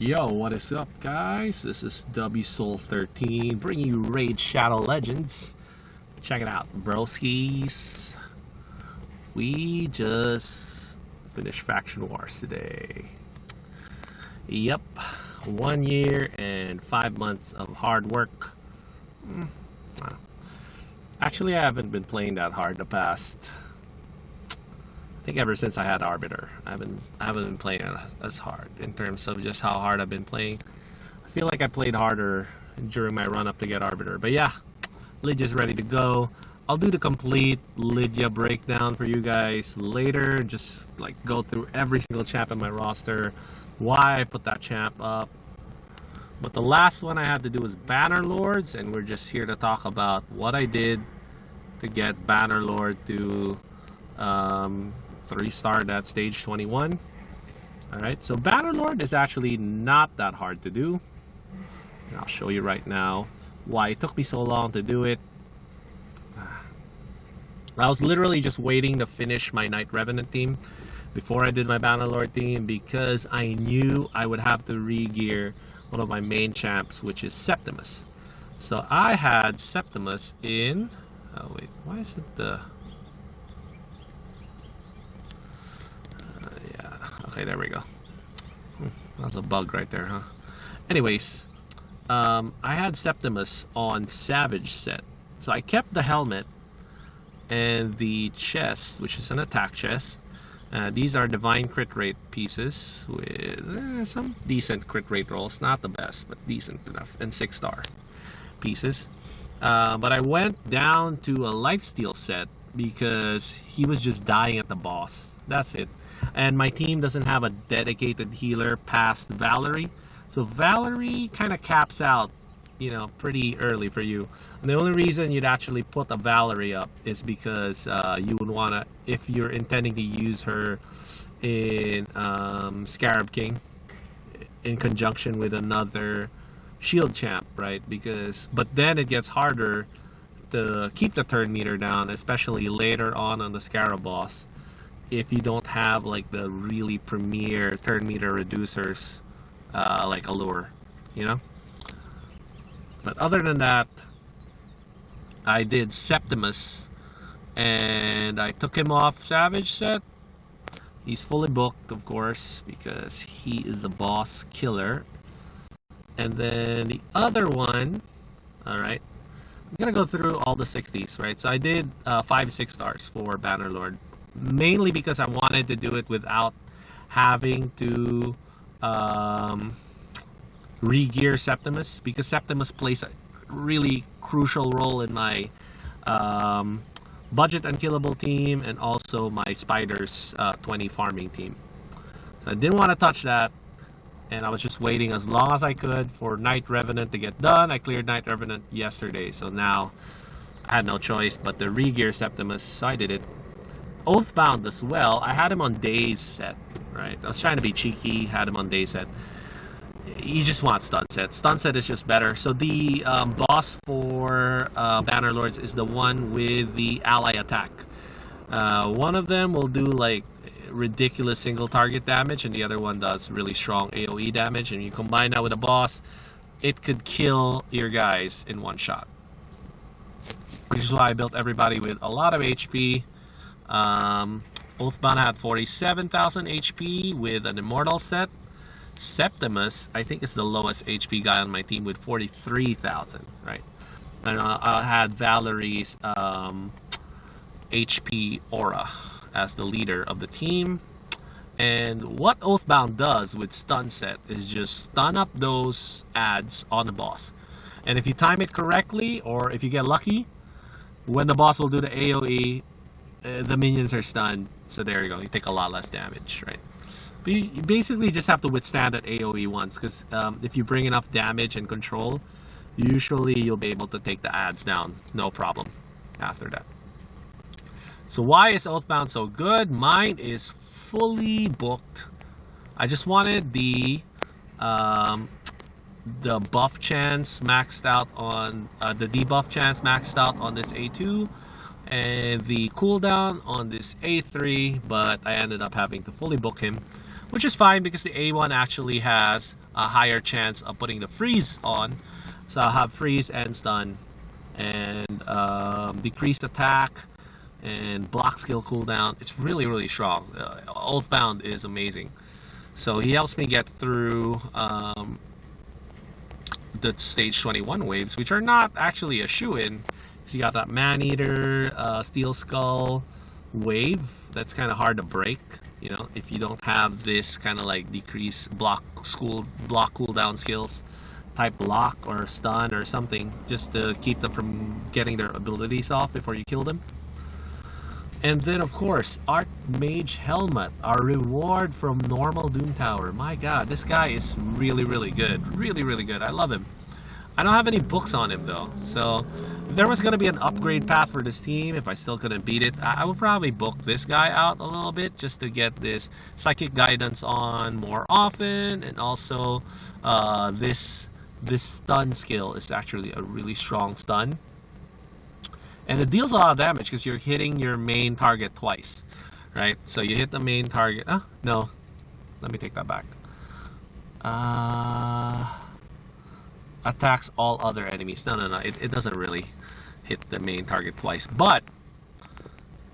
Yo, what is up, guys? This is WSoul13 bringing you Raid Shadow Legends. Check it out, broskies. We just finished Faction Wars today. Yep, 1 year and 5 months of hard work. Actually, I haven't been playing that hard the past. I think ever since I had Arbiter, I haven't been playing as hard in terms of just how hard I've been playing. I feel like I played harder during my run up to get Arbiter. But yeah, Lydia's ready to go. I'll do the complete Lydia breakdown for you guys later. Just like go through every single champ in my roster, why I put that champ up. But the last one I had to do was Bannerlords, and we're just here to talk about what I did to get Bannerlord to 3-star at stage 21. Alright, so Bannerlord is actually not that hard to do. And I'll show you right now why it took me so long to do it. I was literally just waiting to finish my Knight Revenant team before I did my Bannerlord team, because I knew I would have to re-gear one of my main champs, which is Septimus. So I had Septimus in... oh wait, why is it the... okay, there we go. That was a bug right there, huh? Anyways, I had Septimus on Savage set. So I kept the helmet and the chest, which is an attack chest. These are divine crit rate pieces with some decent crit rate rolls. Not the best, but decent enough. And 6-star pieces. But I went down to a lifesteal set because he was just dying at the boss. That's it. And my team doesn't have a dedicated healer past Valerie. So Valerie kind of caps out, you know, pretty early for you. And the only reason you'd actually put a Valerie up is because you would want to, if you're intending to use her in Scarab King in conjunction with another shield champ, right? But then it gets harder to keep the turn meter down, especially later on the Scarab boss, if you don't have like the really premier turn meter reducers like Allure, you know. But other than that, I did Septimus, and I took him off Savage set. He's fully booked, of course, because he is a boss killer. And then the other one, alright, I'm gonna go through all the 60s, right? So I did 5 6-stars for Bannerlord, mainly because I wanted to do it without having to re-gear Septimus, because Septimus plays a really crucial role in my budget unkillable team and also my Spiders 20 farming team. So I didn't want to touch that, and I was just waiting as long as I could for Knight Revenant to get done. I cleared Knight Revenant yesterday, so now I had no choice but to re-gear Septimus, so I did it. Oathbound as well, I had him on Days set, right? I was trying to be cheeky, had him on Days set. You just want stun set. Stun set is just better. So the boss for Bannerlords is the one with the ally attack. One of them will do like ridiculous single target damage, and the other one does really strong AoE damage, and you combine that with a boss, it could kill your guys in one shot. Which is why I built everybody with a lot of HP. Oathbound had 47,000 HP with an Immortal set. Septimus, I think, is the lowest HP guy on my team with 43,000, right? And I had Valerie's HP aura as the leader of the team. And what Oathbound does with stun set is just stun up those ads on the boss. And if you time it correctly, or if you get lucky, when the boss will do the AoE, the minions are stunned, so there you go, you take a lot less damage, right? But you basically just have to withstand that AoE once, because if you bring enough damage and control, usually you'll be able to take the ads down, no problem after that. So why is Oathbound so good? Mine is fully booked. I just wanted the buff chance maxed out on the debuff chance maxed out on this A2. and the cooldown on this A3, but I ended up having to fully book him, which is fine because the A1 actually has a higher chance of putting the freeze on. So I'll have freeze and stun and decreased attack and block skill cooldown. It's really, really strong. Oathbound is amazing. So he helps me get through the stage 21 waves, which are not actually a shoe-in. So you got that Man-Eater, Steel Skull wave. That's kind of hard to break, you know, if you don't have this kind of like decrease block cooldown skills, type block or stun or something, just to keep them from getting their abilities off before you kill them. And then, of course, Archmage Helmet, our reward from normal Doom Tower. My god, this guy is really, really good. Really, really good. I love him. I don't have any books on him, though. So, if there was going to be an upgrade path for this team, if I still couldn't beat it, I would probably book this guy out a little bit just to get this Psychic Guidance on more often. And also, this stun skill is actually a really strong stun. And it deals a lot of damage because you're hitting your main target twice, right? So you hit the main target. No. Let me take that back. Attacks all other enemies. No. It doesn't really hit the main target twice. But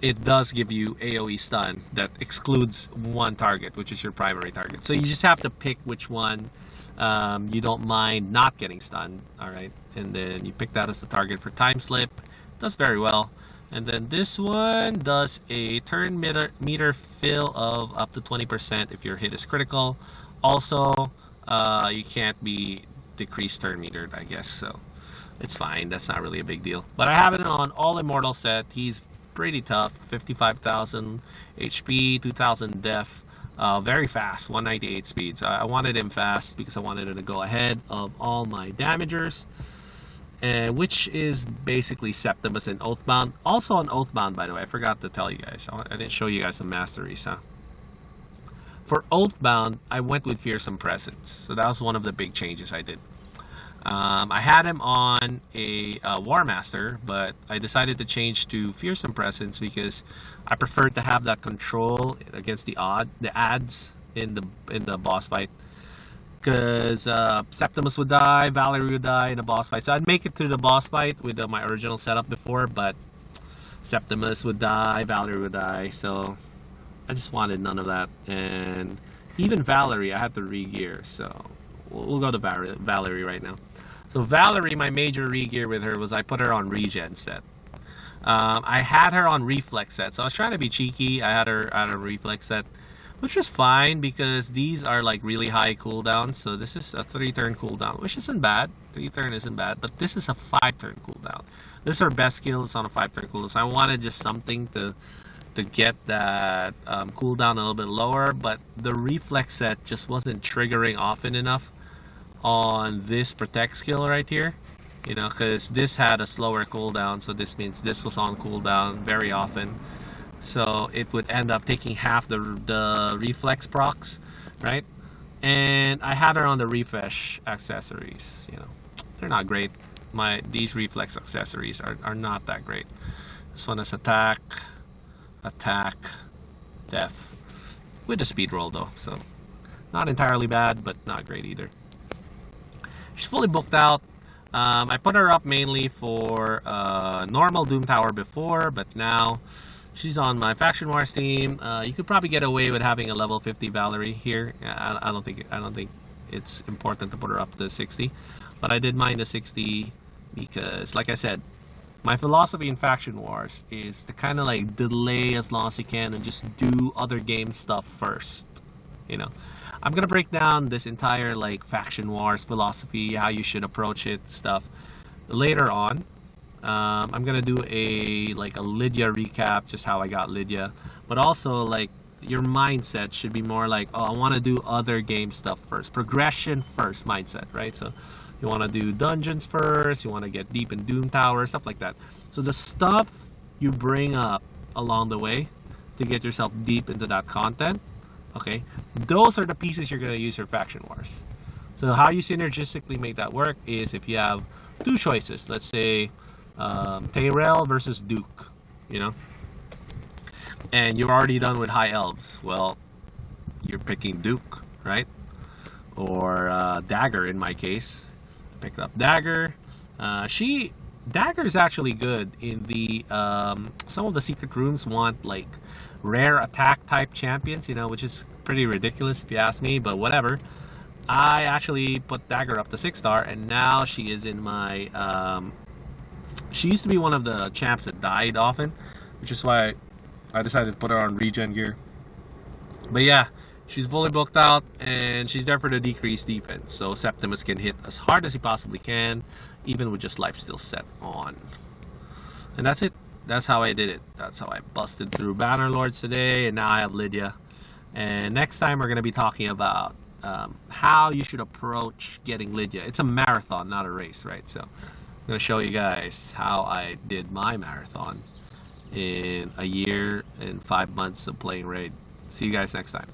it does give you AoE stun that excludes one target, which is your primary target. So you just have to pick which one you don't mind not getting stunned, alright? And then you pick that as the target for Time Slip. Does very well. And then this one does a turn meter fill of up to 20% if your hit is critical. Also, you can't be decreased turn metered, I guess, so it's fine. That's not really a big deal. But I have it on all immortal set. He's pretty tough. 55,000 HP, 2,000 def. Very fast, 198 speed. So I wanted him fast because I wanted him to go ahead of all my damagers. Which is basically Septimus and Oathbound. Also on Oathbound, by the way, I forgot to tell you guys. I didn't show you guys the masteries, huh? For Oathbound, I went with Fearsome Presence. So that was one of the big changes I did. I had him on a War Master, but I decided to change to Fearsome Presence because I preferred to have that control against the adds in the boss fight. Because Septimus would die, Valerie would die in a boss fight. So I'd make it through the boss fight with my original setup before, but Septimus would die, Valerie would die. So I just wanted none of that. And even Valerie, I had to re-gear. So we'll go to Valerie right now. So Valerie, my major re-gear with her was I put her on regen set. I had her on reflex set. So I was trying to be cheeky. I had her on a reflex set, which is fine because these are like really high cooldowns. So this is a 3-turn cooldown, which isn't bad. 3-turn isn't bad, but this is a 5-turn cooldown. This is our best skill. It's on a 5-turn cooldown. So I wanted just something to get that cooldown a little bit lower, but the reflex set just wasn't triggering often enough on this protect skill right here. You know, because this had a slower cooldown, so this means this was on cooldown very often. So it would end up taking half the reflex procs, right? And I had her on the refresh accessories. You know, they're not great. These reflex accessories are not that great. This one is attack, def, with a speed roll though. So not entirely bad, but not great either. She's fully booked out. I put her up mainly for normal Doom Tower before, but now she's on my Faction Wars team. You could probably get away with having a level 50 Valerie here. I don't think it's important to put her up to 60, but I did mind the 60 because, like I said, my philosophy in Faction Wars is to kind of like delay as long as you can and just do other game stuff first. You know, I'm gonna break down this entire like Faction Wars philosophy, how you should approach it, stuff later on. I'm gonna do a Lydia recap, just how I got Lydia, but also like your mindset should be more like, oh, I want to do other game stuff first, progression first mindset, right? So you want to do dungeons first, you want to get deep in Doom Tower, stuff like that. So the stuff you bring up along the way to get yourself deep into that content, okay, those are the pieces you're gonna use for Faction Wars. So how you synergistically make that work is if you have two choices, let's say Tyrell versus Duke, you know. And you're already done with high elves. Well, you're picking Duke, right? Or Dagger in my case. Picked up Dagger. Dagger is actually good in the some of the secret rooms want like rare attack type champions, you know, which is pretty ridiculous if you ask me, but whatever. I actually put Dagger up to 6-star, and now she is in my she used to be one of the champs that died often, which is why I decided to put her on regen gear. But yeah, she's fully booked out, and she's there for the decreased defense, so Septimus can hit as hard as he possibly can, even with just lifesteal set on. And that's it. That's how I did it. That's how I busted through Bannerlords today, and now I have Lydia. And next time we're going to be talking about how you should approach getting Lydia. It's a marathon, not a race, right? So I'm going to show you guys how I did my marathon in a year and 5 months of playing Raid. See you guys next time.